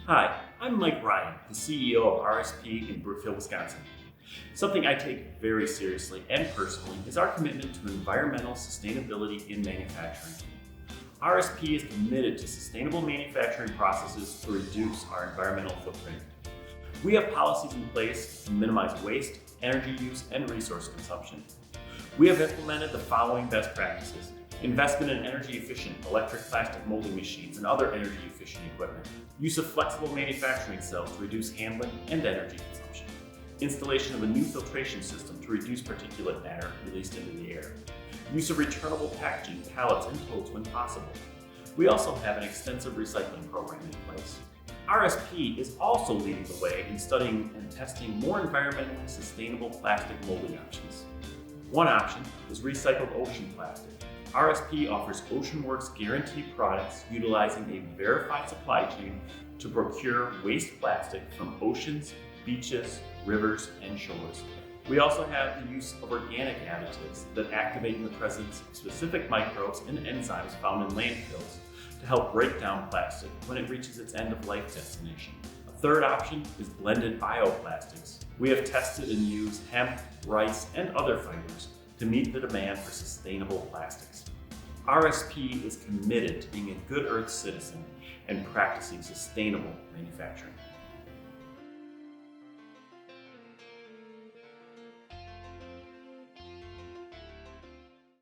Hi, I'm Mike Ryan, the CEO of RSP in Brookfield, Wisconsin. Something I take very seriously and personally is our commitment to environmental sustainability in manufacturing. RSP is committed to sustainable manufacturing processes to reduce our environmental footprint. We have policies in place to minimize waste, energy use, and resource consumption. We have implemented the following best practices: investment in energy-efficient electric plastic molding machines and other energy-efficient equipment, use of flexible manufacturing cells to reduce handling and energy consumption, installation of a new filtration system to reduce particulate matter released into the air, use of returnable packaging, pallets, and totes when possible. We also have an extensive recycling program in place. RSP is also leading the way in studying and testing more environmentally sustainable plastic molding options. One option is recycled ocean plastic. RSP offers OceanWorks guaranteed products utilizing a verified supply chain to procure waste plastic from oceans, beaches, rivers, and shores. We also have the use of organic additives that activate in the presence of specific microbes and enzymes found in landfills to help break down plastic when it reaches its end-of-life destination. A third option is blended bioplastics. We have tested and used hemp, rice, and other fibers to meet the demand for sustainable plastics. RSP is committed to being a good Earth citizen and practicing sustainable manufacturing.